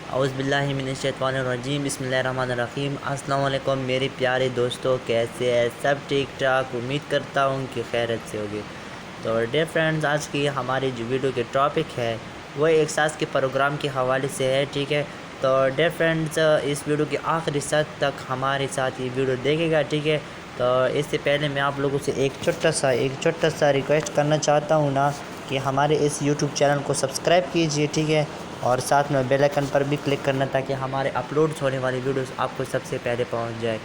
اعوذ باللہ من الشیطان الرجیم، بسم اللہ الرحمن الرحیم۔ السلام علیکم میرے پیارے دوستوں، کیسے ہیں؟ سب ٹھیک ٹھاک؟ امید کرتا ہوں کہ خیریت سے ہوگی۔ تو ڈیئر فرینڈز، آج کی ہماری جو ویڈیو کے ٹاپک ہے وہ احساس کے پروگرام کے حوالے سے ہے، ٹھیک ہے؟ تو ڈیئر فرینڈز، اس ویڈیو کے آخری حد تک ہمارے ساتھ یہ ویڈیو دیکھے گا، ٹھیک ہے؟ تو اس سے پہلے میں آپ لوگوں سے ایک چھوٹا سا ریکویسٹ کرنا چاہتا ہوں نا، کہ ہمارے اس یوٹیوب چینل کو سبسکرائب کیجئے، ٹھیک ہے؟ اور ساتھ میں بیل آئیکن پر بھی کلک کرنا تاکہ ہمارے اپلوڈ ہونے والی ویڈیوز آپ کو سب سے پہلے پہنچ جائے۔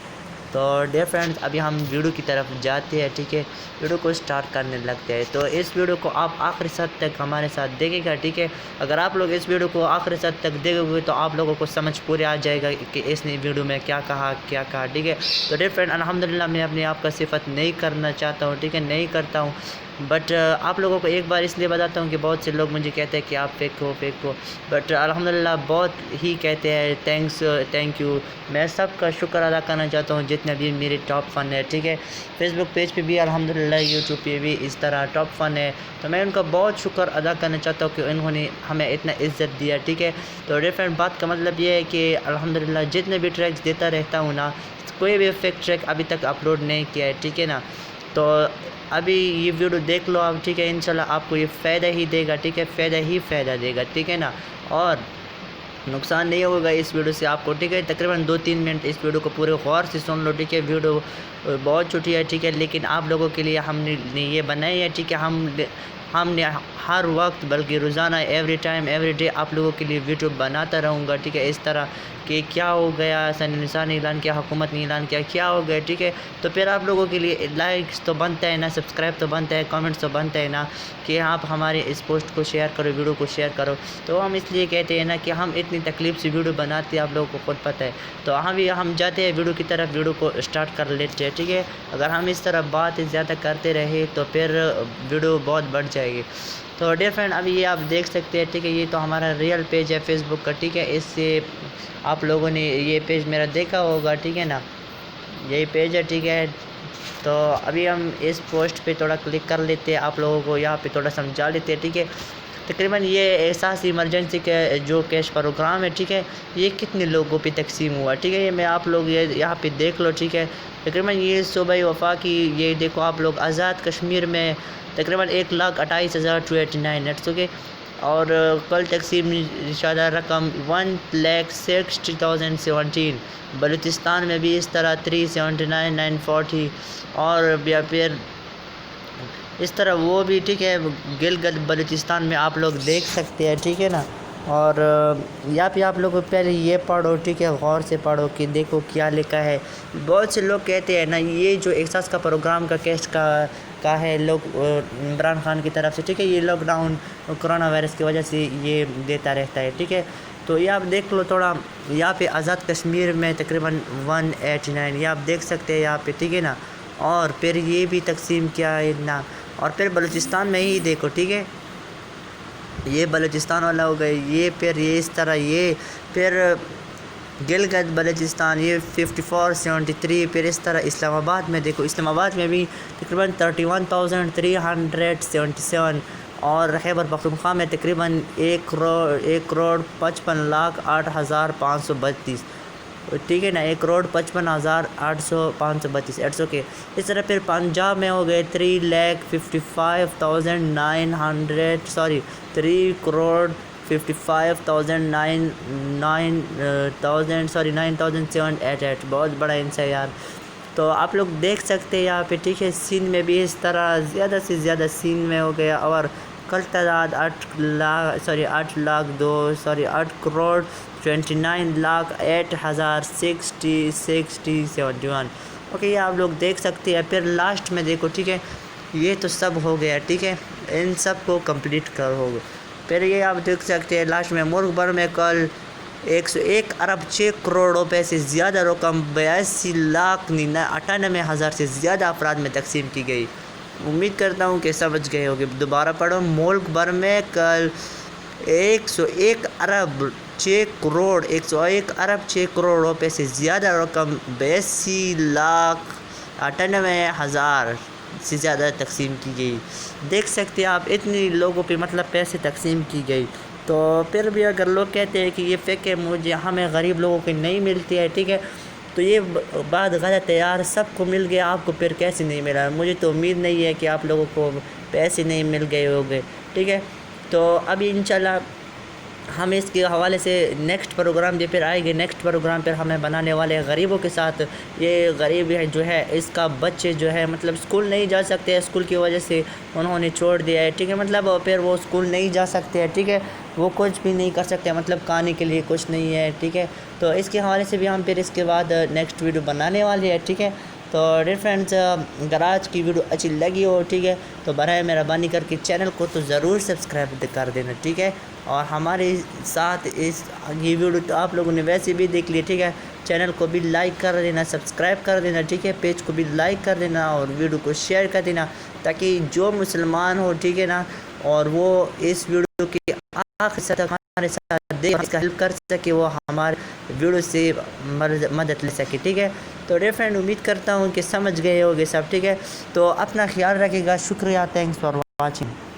تو ڈیئر فرینڈز، ابھی ہم ویڈیو کی طرف جاتے ہیں، ٹھیک ہے؟ ویڈیو کو سٹارٹ کرنے لگتے ہیں۔ تو اس ویڈیو کو آپ آخری حد تک ہمارے ساتھ دیکھیں گا، ٹھیک ہے؟ اگر آپ لوگ اس ویڈیو کو آخری حد تک دیکھو گے تو آپ لوگوں کو سمجھ پورے آ جائے گا کہ اس نے ویڈیو میں کیا کہا، ٹھیک ہے؟ تو ڈیئر فرینڈ، الحمدللہ میں اپنے آپ کا صفت نہیں کرنا چاہتا ہوں، ٹھیک ہے؟ نہیں کرتا ہوں، بٹ آپ لوگوں کو ایک بار اس لیے بتاتا ہوں کہ بہت سے لوگ مجھے کہتے ہیں کہ آپ فیک ہو، بٹ الحمدللہ بہت ہی کہتے ہیں تھینک یو۔ میں سب کا شکر ادا کرنا چاہتا ہوں جتنے بھی میرے ٹاپ فن ہے، ٹھیک ہے؟ فیس بک پیج پہ بھی الحمدللہ، یوٹیوب پہ بھی اس طرح ٹاپ فن ہے، تو میں ان کا بہت شکر ادا کرنا چاہتا ہوں کہ انہوں نے ہمیں اتنا عزت دیا، ٹھیک ہے؟ تو ڈیفرنٹ بات کا مطلب یہ ہے کہ الحمدللہ جتنے بھی ٹریکس دیتا رہتا ہوں نا، کوئی بھی فیک ٹریک ابھی تک اپلوڈ نہیں کیا ہے، ٹھیک ہے نا؟ تو ابھی یہ ویڈیو دیکھ لو آپ، ٹھیک ہے؟ انشاءاللہ آپ کو یہ فائدہ ہی دے گا، ٹھیک ہے؟ فائدہ دے گا، ٹھیک ہے نا؟ اور نقصان نہیں ہوگا اس ویڈیو سے آپ کو، ٹھیک ہے؟ تقریباً 2-3 منٹ اس ویڈیو کو پورے غور سے سن لو، ٹھیک ہے؟ ویڈیو بہت چھوٹی ہے، ٹھیک ہے؟ لیکن آپ لوگوں کے لیے ہم نے یہ بنائی ہے، ٹھیک ہے؟ ہم نے ہر وقت، بلکہ روزانہ ایوری ٹائم ایوری ڈے آپ لوگوں کے لیے ویڈیو بناتا رہوں گا، ٹھیک ہے؟ اس طرح کہ کیا ہو گیا، سن نے اعلان کیا، حکومت نے اعلان کیا ہو گیا، ٹھیک ہے؟ تو پھر آپ لوگوں کے لیے لائکس تو بنتا ہے نا، سبسکرائب تو بنتا ہے، کامنٹس تو بنتا ہے نا، کہ آپ ہمارے اس پوسٹ کو شیئر کرو، ویڈیو کو شیئر کرو۔ تو ہم اس لیے کہتے ہیں نا کہ ہم اتنی تکلیف سے ویڈیو بناتے ہیں، آپ لوگوں کو خود پتہ ہے۔ تو ہم جاتے ہیں ویڈیو کی طرف، ویڈیو کو سٹارٹ کر لیتے ہیں، ٹھیک ہے؟ اگر ہم اس طرح بات زیادہ کرتے رہے تو پھر ویڈیو بہت بڑھ جائے گی۔ تو ڈیئر فرینڈ، ابھی یہ آپ دیکھ سکتے ہیں، ٹھیک ہے؟ یہ تو ہمارا ریئل پیج ہے فیس بک کا، ٹھیک ہے؟ اس سے آپ لوگوں نے یہ پیج میرا دیکھا ہوگا، ٹھیک ہے نا؟ یہی پیج ہے، ٹھیک ہے؟ تو ابھی ہم اس پوسٹ پہ تھوڑا کلک کر لیتے ہیں، آپ لوگوں کو یہاں پہ تھوڑا سمجھا لیتے ہیں، ٹھیک ہے؟ تقریباً یہ احساس ایمرجنسی کے جو کیش پروگرام ہے، ٹھیک ہے؟ یہ کتنے لوگوں پہ تقسیم ہوا، ٹھیک ہے؟ یہ میں آپ لوگ یہاں پہ دیکھ لو، ٹھیک ہے؟ تقریباً یہ صوبہ وفا کی، یہ دیکھو آپ لوگ، آزاد کشمیر میں تقریباً 1,28,289 نیٹس ہو گئے، اور کل تقسیم شدہ رقم 1,60,017۔ بلوچستان میں بھی اس طرح 379,940، اور پھر اس طرح وہ بھی، ٹھیک ہے؟ گلگت بلوچستان میں آپ لوگ دیکھ سکتے ہیں، ٹھیک ہے نا؟ اور یہاں پہ آپ لوگ پہلے یہ پڑھو، ٹھیک ہے؟ غور سے پڑھو کہ دیکھو کیا لکھا ہے۔ بہت سے لوگ کہتے ہیں نا، یہ جو احساس کا پروگرام کا کیش کا ہے، لوگ عمران خان کی طرف سے، ٹھیک ہے؟ یہ لاک ڈاؤن کرونا وائرس کی وجہ سے یہ دیتا رہتا ہے، ٹھیک ہے؟ تو یہ آپ دیکھ لو تھوڑا، یہاں پہ آزاد کشمیر میں تقریباً 189، یہ آپ دیکھ سکتے ہیں یہاں پہ، ٹھیک ہے نا؟ اور پھر یہ بھی تقسیم کیا ہے نا، اور پھر بلوچستان میں ہی دیکھو، ٹھیک ہے؟ یہ بلوچستان والا ہو گئے، پھر یہ اس طرح، یہ پھر گلگت بلوچستان، یہ 5473، پھر اس طرح اسلام آباد میں دیکھو، اسلام آباد میں بھی تقریباً 31,377، اور خیبر پختونخوا میں تقریباً 1,55,08,532، ٹھیک ہے نا؟ 1,55,08,532 کے۔ اس طرح پھر پنجاب میں ہو گئے 3,55,9,9,788، بہت بڑا انسا یار۔ تو آپ لوگ دیکھ سکتے ہیں یہاں پہ، ٹھیک ہے؟ سین میں بھی اس طرح زیادہ سے زیادہ سین میں ہو گیا، اور کل تعداد 8,29,08,60,71۔ اوکے، یہ آپ لوگ دیکھ سکتے ہیں۔ پھر لاسٹ میں دیکھو، ٹھیک ہے؟ یہ تو سب ہو گیا، ٹھیک ہے؟ ان سب کو کمپلیٹ کرو گے۔ پھر یہ آپ دیکھ سکتے ہیں لاسٹ میں ملک بھر میں کل 101,06,00,00,000 روپے سے زیادہ رقم 82,98,000 سے زیادہ افراد میں تقسیم کی گئی۔ امید کرتا ہوں کہ سمجھ گئے ہوگے۔ دوبارہ پڑھو، ملک بھر میں کل 101,06,00,000 روپے سے زیادہ رقم 82,98,000 سے زیادہ تقسیم کی گئی۔ دیکھ سکتے ہیں آپ، اتنی لوگوں پہ مطلب پیسے تقسیم کی گئی۔ تو پھر بھی اگر لوگ کہتے ہیں کہ یہ فیک ہے، مجھے ہمیں غریب لوگوں کی نہیں ملتی ہے، ٹھیک ہے، تو یہ بات غلط ہے یار، سب کو مل گیا، آپ کو پھر کیسے نہیں ملا؟ مجھے تو امید نہیں ہے کہ آپ لوگوں کو پیسے نہیں مل گئے ہوگے، ٹھیک ہے۔ تو ابھی انشاءاللہ ہم اس کے حوالے سے نیکسٹ پروگرام جو پھر آئے گے، نیکسٹ پروگرام پھر ہمیں بنانے والے ہیں غریبوں کے ساتھ۔ یہ غریب ہے جو ہے، اس کا بچے جو ہے مطلب اسکول نہیں جا سکتے، اسکول کی وجہ سے انہوں نے چھوڑ دیا ہے، ٹھیک ہے، مطلب پھر وہ اسکول نہیں جا سکتے ہیں، ٹھیک ہے، وہ کچھ بھی نہیں کر سکتے، مطلب کھانے کے لیے کچھ نہیں ہے، ٹھیک ہے۔ تو اس کے حوالے سے بھی ہم پھر اس کے بعد نیکسٹ ویڈیو بنانے والے ہیں، ٹھیک ہے۔ تو ڈیئر فرینڈز، اگر آج کی ویڈیو اچھی لگی ہو، ٹھیک ہے، تو برائے مہربانی کر کے چینل کو تو ضرور سبسکرائب کر دینا، ٹھیک ہے۔ اور ہمارے ساتھ یہ ویڈیو تو آپ لوگوں نے ویسے بھی دیکھ لی، ٹھیک ہے، چینل کو بھی لائک کر دینا، سبسکرائب کر دینا، ٹھیک ہے، پیج کو بھی لائک کر دینا اور ویڈیو کو شیئر کر دینا، تاکہ جو مسلمان ہو، ٹھیک ہے نا، اور وہ اس ویڈیو کی آخر تک ہمارے ساتھ دیکھ اس کا ہیلپ کر سکے، وہ ہمارے ویڈیو سے مدد لے سکے، ٹھیک ہے۔ تو ڈیئر فرینڈ، امید کرتا ہوں کہ سمجھ گئے ہوگے سب، ٹھیک ہے۔ تو اپنا خیال رکھے گا، شکریہ، تھینکس فار واچنگ۔